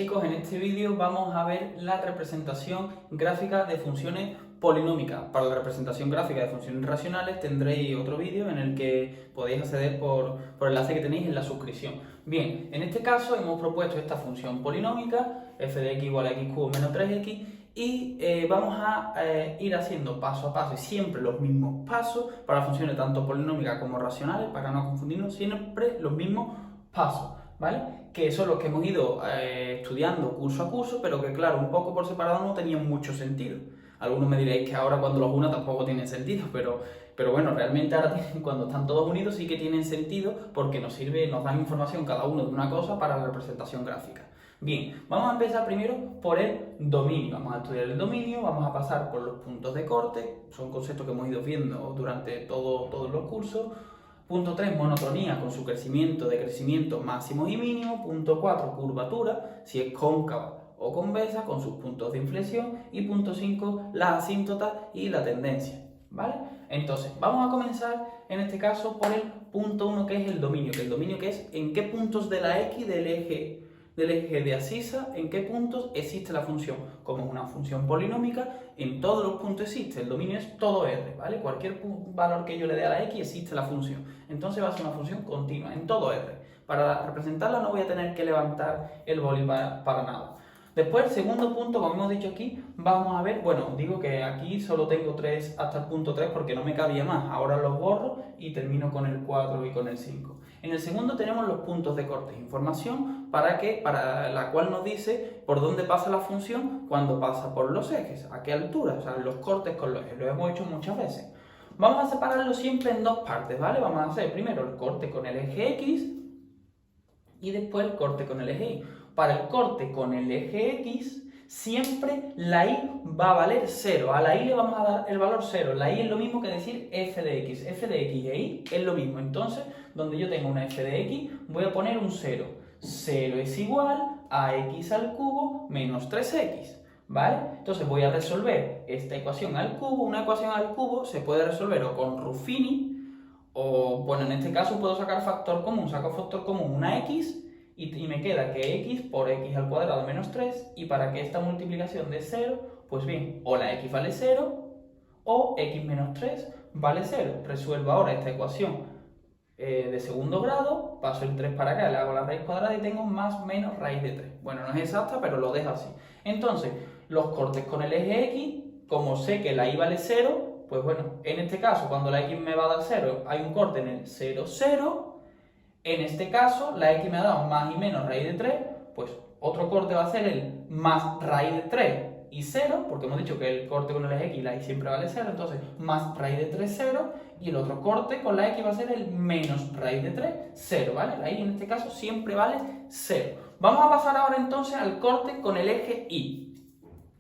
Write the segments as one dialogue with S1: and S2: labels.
S1: chicos, en este vídeo vamos a ver la representación gráfica de funciones polinómicas. Para la representación gráfica de funciones racionales tendréis otro vídeo en el que podéis acceder por el enlace que tenéis en la suscripción. Bien, en este caso hemos propuesto esta función polinómica, f de x igual a x cubo menos 3x, y vamos a ir haciendo paso a paso y siempre los mismos pasos para funciones tanto polinómicas como racionales, para no confundirnos, siempre los mismos pasos, ¿vale? Que son los que hemos ido estudiando curso a curso, pero que claro, un poco por separado no tenían mucho sentido. Algunos me diréis que ahora cuando los una tampoco tienen sentido, pero bueno, realmente ahora cuando están todos unidos sí que tienen sentido porque nos dan información cada uno de una cosa para la representación gráfica. Bien, vamos a empezar primero por el dominio. Vamos a estudiar el dominio, vamos a pasar por los puntos de corte, son conceptos que hemos ido viendo durante todos los cursos. Punto 3, monotonía con su crecimiento, decrecimiento, máximos y mínimos. Punto 4, curvatura, si es cóncava o convexa, con sus puntos de inflexión. Y punto 5, la asíntota y la tendencia, ¿vale? Entonces, vamos a comenzar en este caso por el punto 1, que es el dominio. Que el dominio que es en qué puntos de la X del eje de abscisa, en qué puntos existe la función. Como es una función polinómica, en todos los puntos existe. El dominio es todo R, ¿vale? Cualquier valor que yo le dé a la X existe la función. Entonces va a ser una función continua, en todo R. Para representarla no voy a tener que levantar el boli para nada. Después, el segundo punto, como hemos dicho aquí, vamos a ver, bueno, digo que aquí solo tengo 3 hasta el punto 3 porque no me cabía más. Ahora los borro y termino con el 4 y con el 5. En el segundo tenemos los puntos de corte, información para la cual nos dice por dónde pasa la función cuando pasa por los ejes, a qué altura, o sea, los cortes con los ejes. Lo hemos hecho muchas veces. Vamos a separarlo siempre en dos partes, ¿vale? Vamos a hacer primero el corte con el eje X y después el corte con el eje Y. Para el corte con el eje X, siempre la Y va a valer 0. A la Y le vamos a dar el valor 0. La Y es lo mismo que decir f de x. F de x e Y es lo mismo. Entonces, donde yo tengo una f de x, voy a poner un 0. 0 es igual a x al cubo menos 3x. ¿Vale? Entonces voy a resolver esta ecuación al cubo. Una ecuación al cubo se puede resolver o con Ruffini, o bueno, en este caso puedo sacar factor común. Saco factor común una x y me queda que x por x al cuadrado menos 3, y para que esta multiplicación dé 0, pues bien, o la x vale 0 o x menos 3 vale 0. Resuelvo ahora esta ecuación de segundo grado, paso el 3 para acá, le hago la raíz cuadrada y tengo más menos raíz de 3. Bueno, no es exacta, pero lo dejo así. Entonces, los cortes con el eje x, como sé que la y vale 0, pues bueno, en este caso, cuando la x me va a dar 0, hay un corte en el 0, 0. En este caso, la x me ha dado más y menos raíz de 3, pues otro corte va a ser el más raíz de 3 y 0, porque hemos dicho que el corte con el eje x, la y siempre vale 0, entonces más raíz de 3, 0, y el otro corte con la x va a ser el menos raíz de 3, 0, ¿vale? La y en este caso siempre vale 0. Vamos a pasar ahora entonces al corte con el eje y.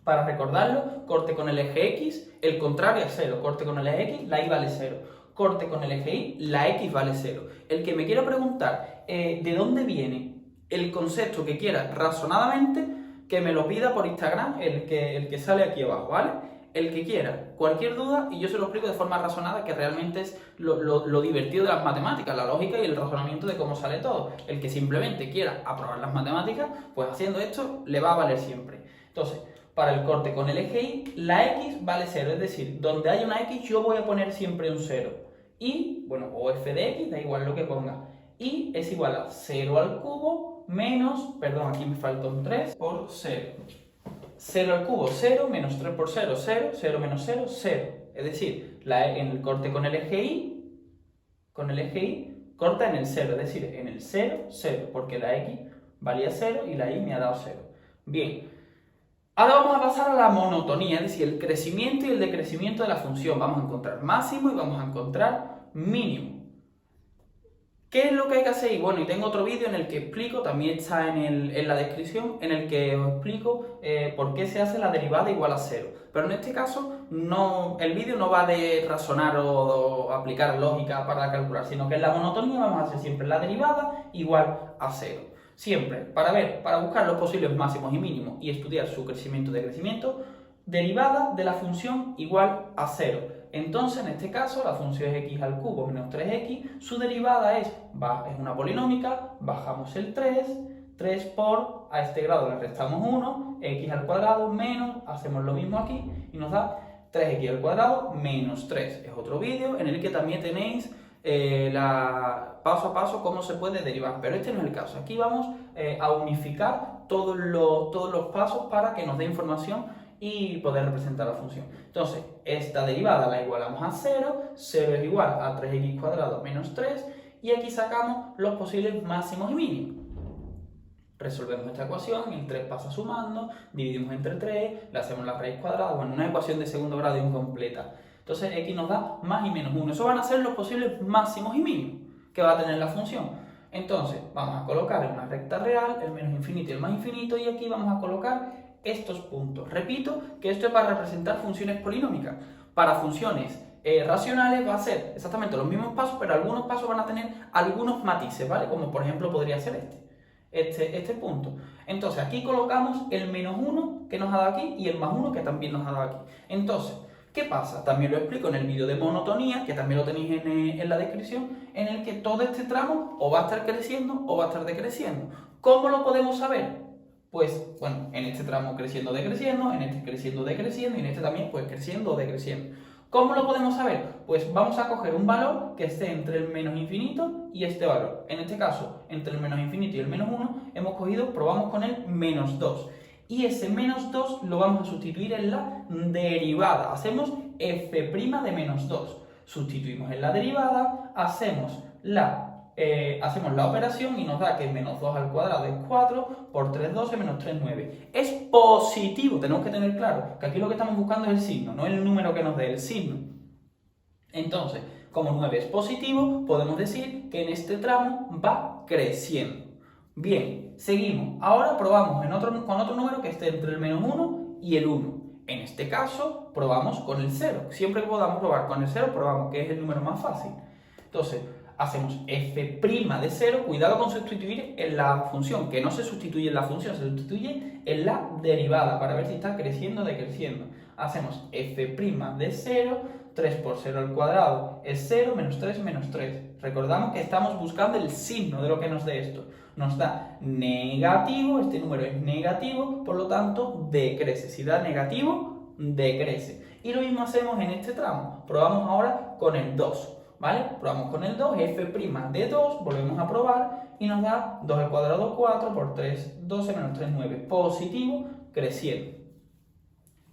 S1: Para recordarlo, corte con el eje x, el contrario es 0, corte con el eje x, la y vale 0. Corte con el eje Y, la X vale 0. El que me quiera preguntar de dónde viene el concepto que quiera razonadamente, que me lo pida por Instagram, el que sale aquí abajo, ¿vale? El que quiera, cualquier duda, y yo se lo explico de forma razonada, que realmente es lo divertido de las matemáticas, la lógica y el razonamiento de cómo sale todo. El que simplemente quiera aprobar las matemáticas, pues haciendo esto le va a valer siempre. Entonces, para el corte con el eje Y, la X vale 0, es decir, donde haya una X yo voy a poner siempre un 0. Y, bueno, o f de x, da igual lo que ponga. Y es igual a 0 al cubo menos, perdón, aquí me falta un 3 por 0. 0 al cubo, 0, menos 3 por 0, 0, 0 menos 0, 0. Es decir, en el corte con el eje Y, corta en el 0, es decir, en el 0, 0, porque la X valía 0 y la Y me ha dado 0. Bien. Ahora vamos a pasar a la monotonía, es decir, el crecimiento y el decrecimiento de la función. Vamos a encontrar máximo y vamos a encontrar mínimo. ¿Qué es lo que hay que hacer? Y bueno, y tengo otro vídeo en el que explico, también está en la descripción, en el que os explico por qué se hace la derivada igual a 0. Pero en este caso, el vídeo no va de razonar o aplicar lógica para calcular, sino que en la monotonía vamos a hacer siempre la derivada igual a 0. Siempre, para buscar los posibles máximos y mínimos y estudiar su crecimiento y decrecimiento, derivada de la función igual a 0. Entonces, en este caso, la función es x al cubo menos 3x, su derivada es una polinómica, bajamos el 3, 3 por, a este grado le restamos 1, x al cuadrado menos, hacemos lo mismo aquí y nos da 3x al cuadrado menos 3. Es otro vídeo en el que también tenéis paso a paso cómo se puede derivar, pero este no es el caso. Aquí vamos a unificar todos los pasos para que nos dé información y poder representar la función. Entonces, esta derivada la igualamos a 0, 0 es igual a 3x cuadrado menos 3, y aquí sacamos los posibles máximos y mínimos. Resolvemos esta ecuación, el 3 pasa sumando, dividimos entre 3, le hacemos la raíz cuadrada, bueno, una ecuación de segundo grado incompleta. Entonces x nos da más y menos 1. Eso van a ser los posibles máximos y mínimos que va a tener la función. Entonces, vamos a colocar en una recta real el menos infinito y el más infinito, y aquí vamos a colocar estos puntos. Repito que esto es para representar funciones polinómicas. Para funciones racionales va a ser exactamente los mismos pasos, pero algunos pasos van a tener algunos matices, ¿vale? Como por ejemplo podría ser este punto. Entonces aquí colocamos el menos 1 que nos ha dado aquí y el más 1 que también nos ha dado aquí. Entonces, ¿qué pasa? También lo explico en el vídeo de monotonía, que también lo tenéis en la descripción, en el que todo este tramo o va a estar creciendo o va a estar decreciendo. ¿Cómo lo podemos saber? Pues, bueno, en este tramo creciendo o decreciendo, en este creciendo o decreciendo, y en este también, pues, creciendo o decreciendo. ¿Cómo lo podemos saber? Pues vamos a coger un valor que esté entre el menos infinito y este valor. En este caso, entre el menos infinito y el menos 1, probamos con el menos 2. Y ese menos 2 lo vamos a sustituir en la derivada. Hacemos f' de menos 2. Sustituimos en la derivada, hacemos la operación y nos da que menos 2 al cuadrado es 4, por 3, 12, menos 3, 9. Es positivo, tenemos que tener claro que aquí lo que estamos buscando es el signo, no el número que nos dé, el signo. Entonces, como 9 es positivo, podemos decir que en este tramo va creciendo. Bien, seguimos. Ahora probamos con otro número que esté entre el menos 1 y el 1. En este caso, probamos con el 0. Siempre que podamos probar con el 0, probamos, que es el número más fácil. Entonces, hacemos f' de 0, cuidado con sustituir en la función, que no se sustituye en la función, se sustituye en la derivada, para ver si está creciendo o decreciendo. Hacemos f' de 0, 3 por 0 al cuadrado es 0, menos 3, menos 3. Recordamos que estamos buscando el signo de lo que nos dé esto. Nos da negativo, este número es negativo, por lo tanto decrece. Si da negativo, decrece. Y lo mismo hacemos en este tramo. Probamos ahora con el 2. ¿Vale? Probamos con el 2, f' de 2, volvemos a probar y nos da 2 al cuadrado 4 por 3, 12 menos 3, 9. Positivo, creciendo.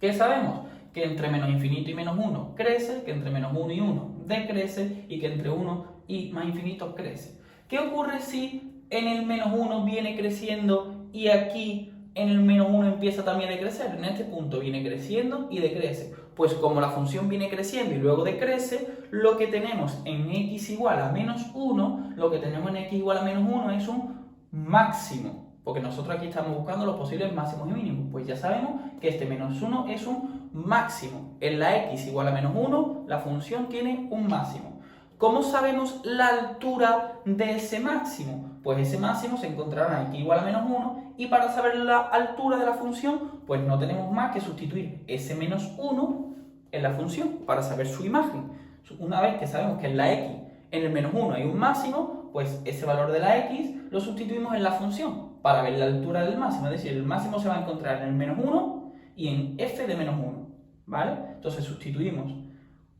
S1: ¿Qué sabemos? Que entre menos infinito y menos 1 crece, que entre menos 1 y 1 decrece y que entre 1 y más infinito crece. ¿Qué ocurre si en el menos 1 viene creciendo y aquí en el menos 1 empieza también a decrecer? En este punto viene creciendo y decrece. Pues como la función viene creciendo y luego decrece, lo que tenemos en x igual a menos 1, lo que tenemos en x igual a menos 1 es un máximo. Porque nosotros aquí estamos buscando los posibles máximos y mínimos. Pues ya sabemos que este menos 1 es un máximo. En la x igual a menos 1, la función tiene un máximo. ¿Cómo sabemos la altura de ese máximo? Pues ese máximo se encontrará en x igual a menos 1, y para saber la altura de la función, pues no tenemos más que sustituir ese menos 1 en la función para saber su imagen. Una vez que sabemos que en la x, en el menos 1 hay un máximo, pues ese valor de la x lo sustituimos en la función para ver la altura del máximo. Es decir, el máximo se va a encontrar en el menos 1 y en f de menos 1, ¿vale? Entonces sustituimos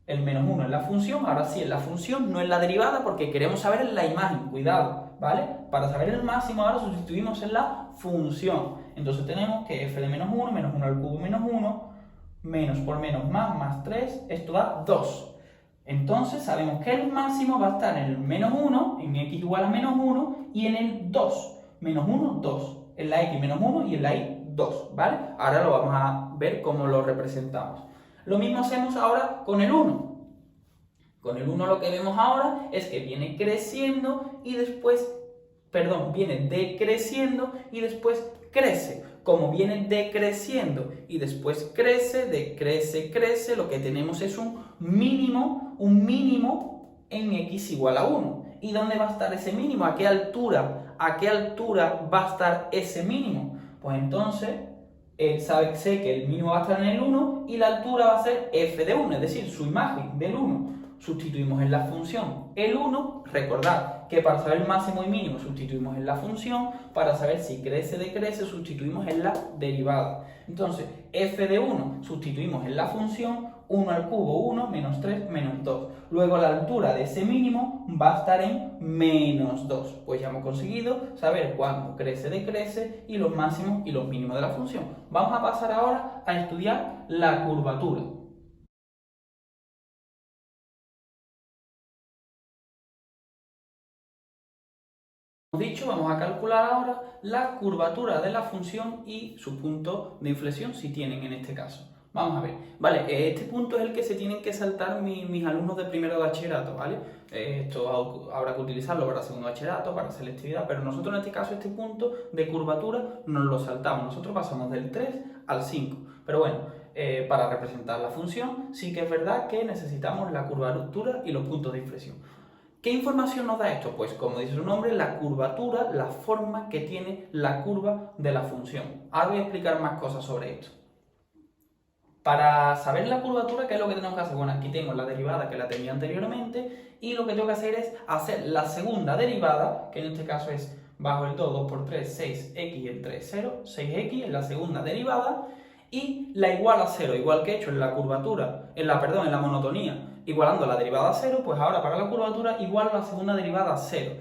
S1: el menos 1 en la función, ahora sí en la función, no en la derivada, porque queremos saber la imagen, cuidado, ¿vale? Para saber el máximo ahora sustituimos en la función. Entonces tenemos que f de menos 1 al cubo menos 1, menos por menos más 3, esto da 2. Entonces sabemos que el máximo va a estar en el menos 1, en x igual a menos 1, y en el 2, menos 1, 2, en la x menos 1 y en la y 2, ¿vale? Ahora lo vamos a ver cómo lo representamos. Lo mismo hacemos ahora con el 1. Con el 1 lo que vemos ahora es que viene creciendo y después, viene decreciendo y después crece. Como viene decreciendo y después crece, crece, lo que tenemos es un mínimo en x igual a 1. ¿Y dónde va a estar ese mínimo? ¿A qué altura va a estar ese mínimo? Pues entonces sé que el mínimo va a estar en el 1 y la altura va a ser f de 1, es decir, su imagen del 1. sustituimos en la función el 1. Recordad que para saber máximo y mínimo sustituimos en la función, para saber si crece o decrece sustituimos en la derivada. Entonces, f de 1 sustituimos en la función 1 al cubo 1, menos 3, menos 2. Luego la altura de ese mínimo va a estar en menos 2. Pues ya hemos conseguido saber cuándo crece o decrece y los máximos y los mínimos de la función. Vamos a pasar ahora a estudiar la curvatura. Dicho, vamos a calcular ahora la curvatura de la función y su punto de inflexión, si tienen en este caso. Vamos a ver, vale, este punto es el que se tienen que saltar mis alumnos de primero de bachillerato, ¿vale? Esto habrá que utilizarlo para segundo bachillerato, para selectividad, pero nosotros en este caso este punto de curvatura nos lo saltamos. Nosotros pasamos del 3 al 5, pero bueno, para representar la función sí que es verdad que necesitamos la curvatura y los puntos de inflexión. ¿Qué información nos da esto? Pues como dice su nombre, la curvatura, la forma que tiene la curva de la función. Ahora voy a explicar más cosas sobre esto. Para saber la curvatura, ¿qué es lo que tenemos que hacer? Bueno, aquí tengo la derivada que la tenía anteriormente y lo que tengo que hacer es hacer la segunda derivada, que en este caso es bajo el 2, 2 por 3, 6x y el 3, 0, 6x es la segunda derivada y la igual a 0, igual que he hecho en la curvatura, en la monotonía, igualando la derivada a 0, pues ahora para la curvatura igualo la segunda derivada a 0.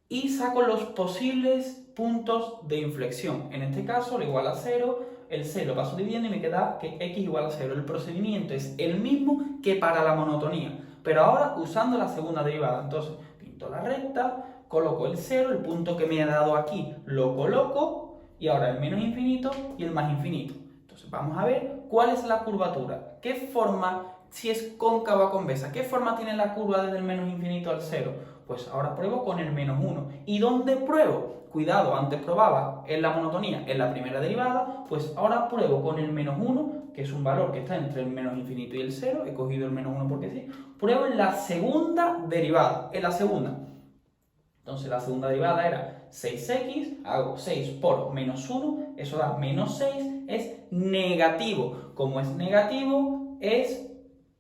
S1: Y saco los posibles puntos de inflexión. En este caso, lo igual a 0, el 0 paso dividiendo y me queda que x igual a 0. El procedimiento es el mismo que para la monotonía, pero ahora usando la segunda derivada. Entonces, pinto la recta, coloco el 0, el punto que me ha dado aquí lo coloco, y ahora el menos infinito y el más infinito. Entonces, vamos a ver cuál es la curvatura. ¿Qué forma, si es cóncava o convexa, qué forma tiene la curva desde el menos infinito al 0? Pues ahora pruebo con el menos 1. ¿Y dónde pruebo? Cuidado, antes probaba en la monotonía, en la primera derivada, pues ahora pruebo con el menos 1, que es un valor que está entre el menos infinito y el 0, he cogido el menos 1 porque sí, pruebo en la segunda derivada, en la segunda. Entonces la segunda derivada era 6x, hago 6 por menos 1, eso da menos 6, es negativo. Como es negativo, es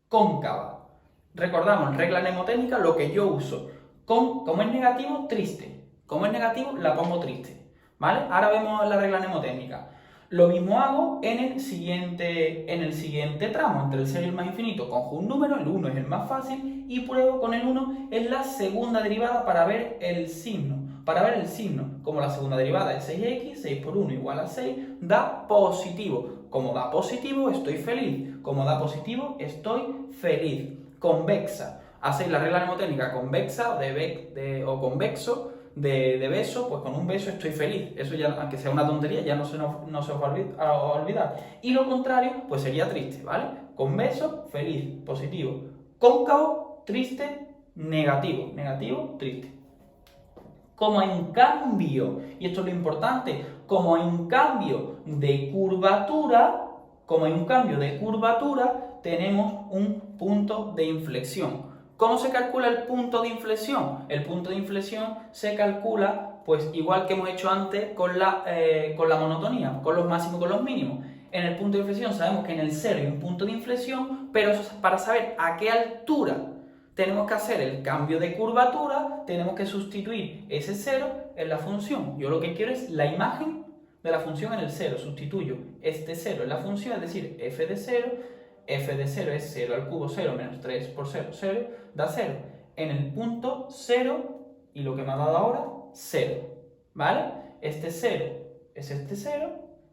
S1: cóncava. Recordamos, regla mnemotécnica, lo que yo uso. Como es negativo, triste. Como es negativo, la pongo triste. ¿Vale? Ahora vemos la regla mnemotécnica. Lo mismo hago en el siguiente tramo, entre el 0 y el más infinito. Cojo un número, el 1 es el más fácil, y pruebo con el 1 en la segunda derivada para ver el signo. Para ver el signo, como la segunda derivada es 6x, 6 por 1 igual a 6, da positivo. Como da positivo, estoy feliz. Como da positivo, estoy feliz. Convexa. Hacéis la regla mnemotécnica convexa o convexo de beso, pues con un beso estoy feliz. Eso ya, aunque sea una tontería, ya no se os va a olvidar. Y lo contrario, pues sería triste, ¿vale? Con beso, feliz, positivo. Cóncavo, triste, negativo. Negativo, triste. Como en cambio, y esto es lo importante, como en cambio de curvatura, tenemos un punto de inflexión. ¿Cómo se calcula el punto de inflexión? El punto de inflexión se calcula, pues igual que hemos hecho antes con la monotonía, con los máximos y con los mínimos. En el punto de inflexión sabemos que en el 0 hay un punto de inflexión, pero para saber a qué altura tenemos que hacer el cambio de curvatura, tenemos que sustituir ese 0 en la función. Yo lo que quiero es la imagen de la función en el 0. Sustituyo este 0 en la función, es decir, f de 0. F de 0 es 0 al cubo 0 menos 3 por 0, 0, da 0. En el punto 0, y lo que me ha dado ahora, 0. ¿Vale? Este 0 es este 0,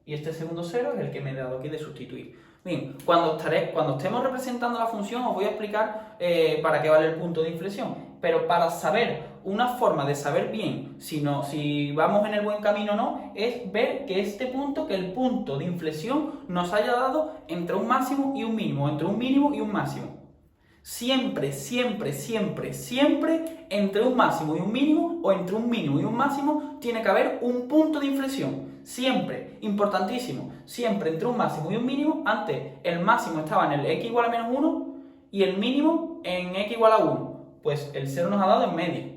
S1: y este segundo 0 es el que me he dado aquí de sustituir. Bien, cuando estemos representando la función os voy a explicar para qué vale el punto de inflexión. Pero para saber, una forma de saber bien si vamos en el buen camino o no, es ver que el punto de inflexión nos haya dado entre un máximo y un mínimo, entre un mínimo y un máximo. Siempre, siempre, siempre, siempre entre un máximo y un mínimo, o entre un mínimo y un máximo, tiene que haber un punto de inflexión. Siempre, importantísimo, siempre entre un máximo y un mínimo. Antes el máximo estaba en el x igual a menos 1 y el mínimo en x igual a 1. Pues el 0 nos ha dado en medio.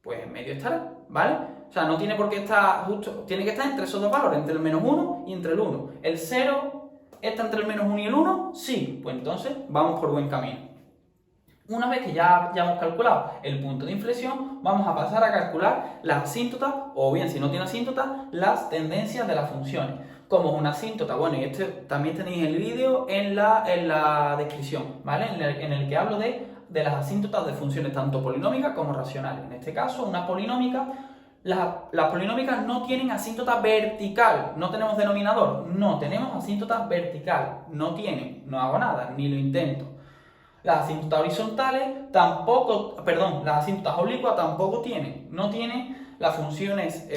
S1: Pues en medio estará, ¿vale? O sea, no tiene por qué estar justo, tiene que estar entre esos dos valores, entre el menos 1 y entre el 1. ¿El 0 está entre el menos 1 y el 1? Sí, pues entonces vamos por buen camino. Una vez que ya hemos calculado el punto de inflexión, vamos a pasar a calcular las asíntotas, o bien, si no tiene asíntotas, las tendencias de las funciones. Como es una asíntota, bueno, y este también tenéis el vídeo en la descripción, ¿vale? En el que hablo de las asíntotas de funciones tanto polinómicas como racionales. En este caso, una polinómica, las polinómicas no tienen asíntota vertical, no tenemos denominador, no tenemos asíntota vertical, no tienen, no hago nada, ni lo intento. Las asíntotas horizontales tampoco, perdón, las asíntotas oblicuas tampoco tienen, no tienen las funciones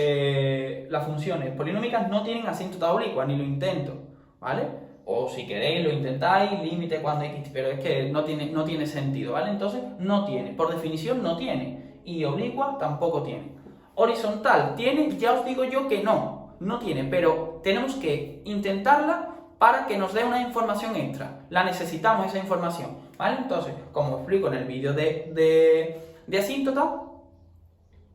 S1: polinómicas no tienen asíntota oblicua, ni lo intento, ¿vale? O si queréis lo intentáis, límite cuando x, pero es que no tiene sentido, ¿vale? Entonces no tiene, por definición no tiene, y oblicua tampoco tiene. Horizontal tiene, ya os digo yo que no tiene, pero tenemos que intentarla para que nos dé una información extra. La necesitamos esa información, ¿vale? Entonces, como explico en el vídeo de asíntota,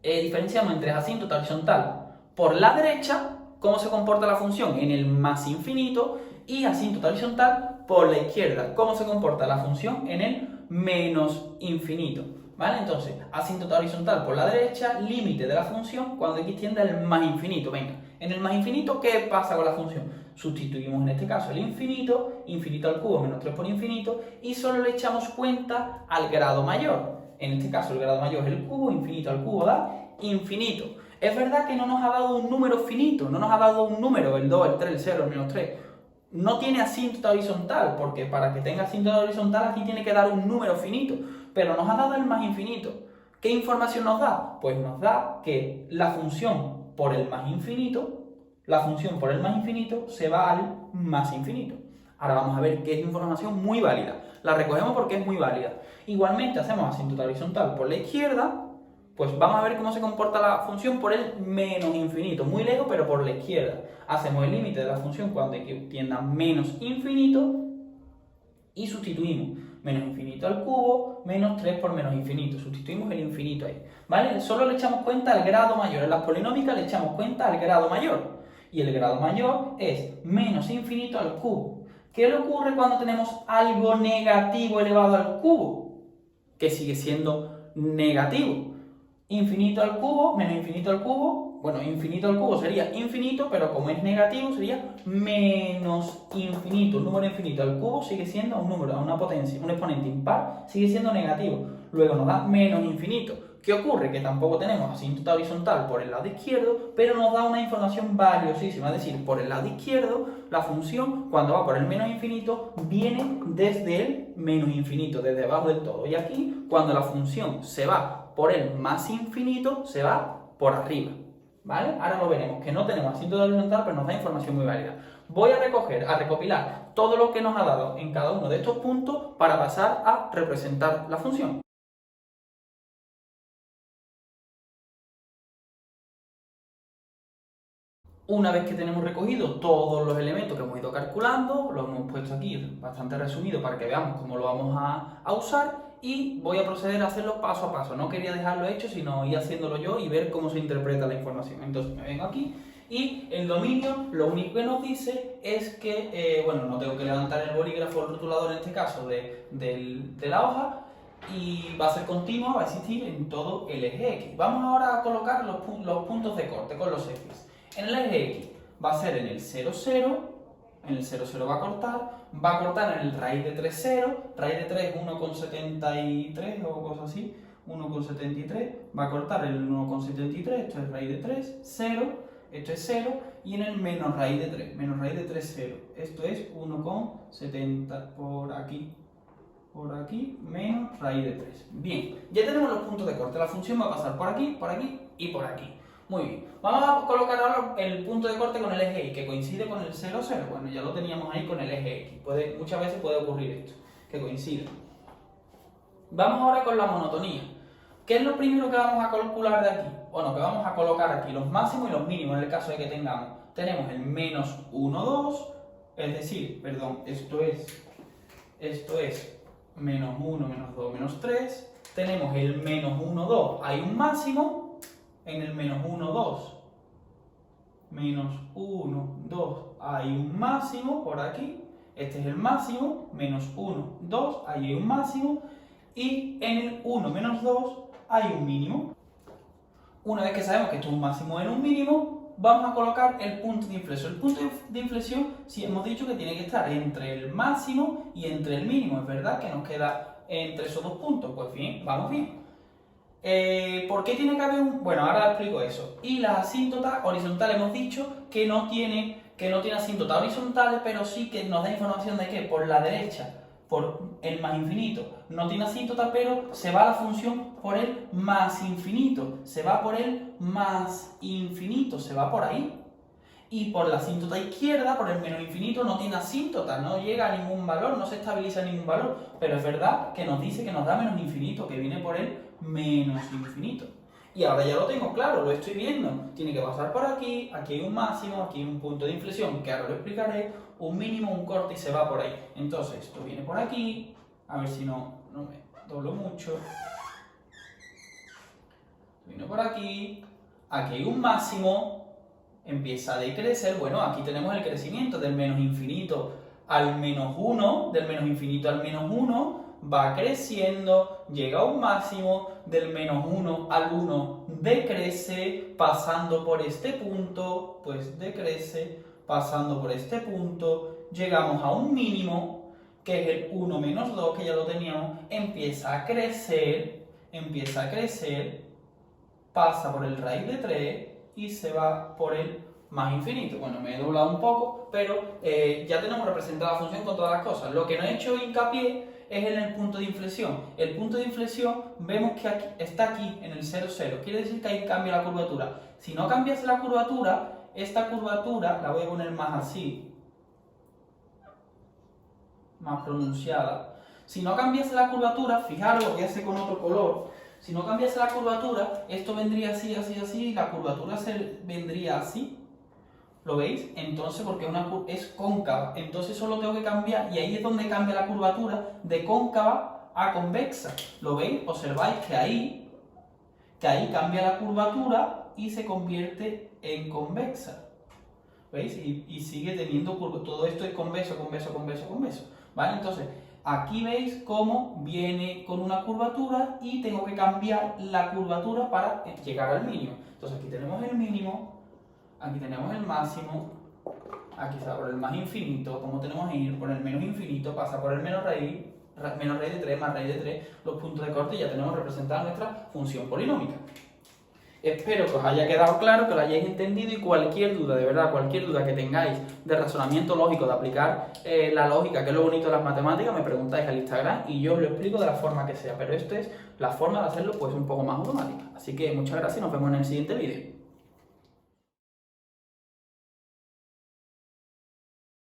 S1: diferenciamos entre asíntota horizontal por la derecha, cómo se comporta la función en el más infinito, y asíntota horizontal por la izquierda, cómo se comporta la función en el menos infinito, ¿vale? Entonces, asíntota horizontal por la derecha, límite de la función cuando x tiende al más infinito. Venga, en el más infinito, ¿qué pasa con la función? Sustituimos en este caso el infinito, infinito al cubo menos 3 por infinito, y solo le echamos cuenta al grado mayor. En este caso el grado mayor es el cubo, infinito al cubo da infinito. Es verdad que no nos ha dado un número finito, no nos ha dado un número, el 2, el 3, el 0, el menos 3. No tiene asíntota horizontal, porque para que tenga asíntota horizontal aquí tiene que dar un número finito, pero nos ha dado el más infinito. ¿Qué información nos da? Pues nos da que la función por el más infinito se va al más infinito. Ahora vamos a ver qué es información muy válida. La recogemos porque es muy válida. Igualmente hacemos asíntota horizontal por la izquierda, pues vamos a ver cómo se comporta la función por el menos infinito. Muy lejos, pero por la izquierda. Hacemos el límite de la función cuando x tienda a menos infinito y sustituimos menos infinito al cubo, menos 3 por menos infinito. Sustituimos el infinito ahí, ¿vale? Solo le echamos cuenta al grado mayor. En las polinómicas le echamos cuenta al grado mayor. Y el grado mayor es menos infinito al cubo. ¿Qué le ocurre cuando tenemos algo negativo elevado al cubo? Que sigue siendo negativo. Infinito al cubo, menos infinito al cubo. Bueno, infinito al cubo sería infinito, pero como es negativo sería menos infinito. Un número infinito al cubo sigue siendo un número, una potencia, un exponente impar, sigue siendo negativo. Luego nos da menos infinito. ¿Qué ocurre? Que tampoco tenemos asíntota horizontal por el lado izquierdo, pero nos da una información valiosísima. Es decir, por el lado izquierdo, la función, cuando va por el menos infinito, viene desde el menos infinito, desde abajo del todo. Y aquí, cuando la función se va por el más infinito, se va por arriba, ¿vale? Ahora lo veremos, que no tenemos asíntota horizontal, pero nos da información muy válida. Voy a recopilar todo lo que nos ha dado en cada uno de estos puntos para pasar a representar la función. Una vez que tenemos recogido todos los elementos que hemos ido calculando, lo hemos puesto aquí bastante resumido para que veamos cómo lo vamos a usar, y voy a proceder a hacerlo paso a paso. No quería dejarlo hecho, sino ir haciéndolo yo y ver cómo se interpreta la información. Entonces me vengo aquí y el dominio lo único que nos dice es que, bueno, no tengo que levantar el bolígrafo o el rotulador en este caso de la hoja, y va a ser continuo, va a existir en todo el eje X. Vamos ahora a colocar los puntos de corte con los X. En el eje X va a ser en el 0, 0, en el 0, 0 va a cortar en el raíz de 3, 0, raíz de 3 1,73 o cosas así, 1,73, va a cortar en el 1,73, esto es raíz de 3, 0, esto es 0, y en el menos raíz de 3, 0, esto es 1,70 por aquí, menos raíz de 3. Bien, ya tenemos los puntos de corte, la función va a pasar por aquí y por aquí. Muy bien, vamos a colocar ahora el punto de corte con el eje Y, que coincide con el 0, 0. Bueno, ya lo teníamos ahí con el eje X. Muchas veces puede ocurrir esto, que coincide. Vamos ahora con la monotonía. ¿Qué es lo primero que vamos a calcular de aquí? Bueno, que vamos a colocar aquí los máximos y los mínimos en el caso de que tengamos. Tenemos el menos 1, 2, es decir, perdón, esto es menos 1, menos 2, menos 3. Tenemos el menos 1, 2, hay un máximo. En el menos 1, 2, menos 1, 2, hay un máximo por aquí. Este es el máximo, menos 1, 2, ahí hay un máximo. y en el 1 menos 2 hay un mínimo. Una vez que sabemos que esto es un máximo en un mínimo, vamos a colocar el punto de inflexión. El punto de inflexión, sí hemos dicho que tiene que estar entre el máximo y entre el mínimo. Es verdad que nos queda entre esos dos puntos. Pues bien, vamos bien. ¿Por qué tiene que haber un...? Bueno, ahora explico eso. Y las asíntotas horizontales hemos dicho que no tiene asíntotas horizontales, pero sí que nos da información de que por la derecha, por el más infinito, no tiene asíntota, pero se va a la función por el más infinito. Se va por el más infinito, se va por ahí. Y por la asíntota izquierda, por el menos infinito, no tiene asíntota, no llega a ningún valor, no se estabiliza en ningún valor. Pero es verdad que nos dice que nos da menos infinito, que viene por el menos infinito. Y ahora ya lo tengo claro, lo estoy viendo. Tiene que pasar por aquí, aquí hay un máximo, aquí hay un punto de inflexión, que ahora lo explicaré, un mínimo, un corte y se va por ahí. Entonces, esto viene por aquí, a ver si no me doblo mucho. Viene por aquí hay un máximo, empieza a decrecer. Bueno, aquí tenemos el crecimiento del menos infinito al menos 1, del menos infinito al menos 1, va creciendo, llega a un máximo, del menos 1 al 1 decrece, pasando por este punto, pues decrece, pasando por este punto, llegamos a un mínimo, que es el 1 menos 2, que ya lo teníamos, empieza a crecer, pasa por el raíz de 3 y se va por el más infinito. Bueno, me he doblado un poco, pero ya tenemos representada la función con todas las cosas. Lo que no he hecho hincapié es en el punto de inflexión. El punto de inflexión vemos que está aquí, en el 0, 0. Quiere decir que ahí cambia la curvatura. Si no cambiase la curvatura, esta curvatura la voy a poner más así, más pronunciada. Si no cambiase la curvatura, fijaros, lo voy a hacer con otro color. Si no cambiase la curvatura, esto vendría así, así, así, y la curvatura vendría así. ¿Lo veis? Entonces, porque es cóncava, entonces solo tengo que cambiar, y ahí es donde cambia la curvatura de cóncava a convexa. ¿Lo veis? Observáis que ahí cambia la curvatura y se convierte en convexa. ¿Veis? Y sigue teniendo curva. Todo esto es convexo, convexo, convexo, convexo. ¿Vale? Entonces, aquí veis cómo viene con una curvatura y tengo que cambiar la curvatura para llegar al mínimo. Entonces, aquí tenemos el mínimo. Aquí tenemos el máximo, aquí está por el más infinito, como tenemos que ir por el menos infinito, pasa por el menos raíz de 3 más raíz de 3, los puntos de corte, y ya tenemos representada nuestra función polinómica. Espero que os haya quedado claro, que lo hayáis entendido, y cualquier duda, de verdad, cualquier duda que tengáis de razonamiento lógico, de aplicar la lógica, que es lo bonito de las matemáticas, me preguntáis al Instagram y yo os lo explico de la forma que sea, pero esto es la forma de hacerlo pues un poco más automática. Así que muchas gracias y nos vemos en el siguiente vídeo.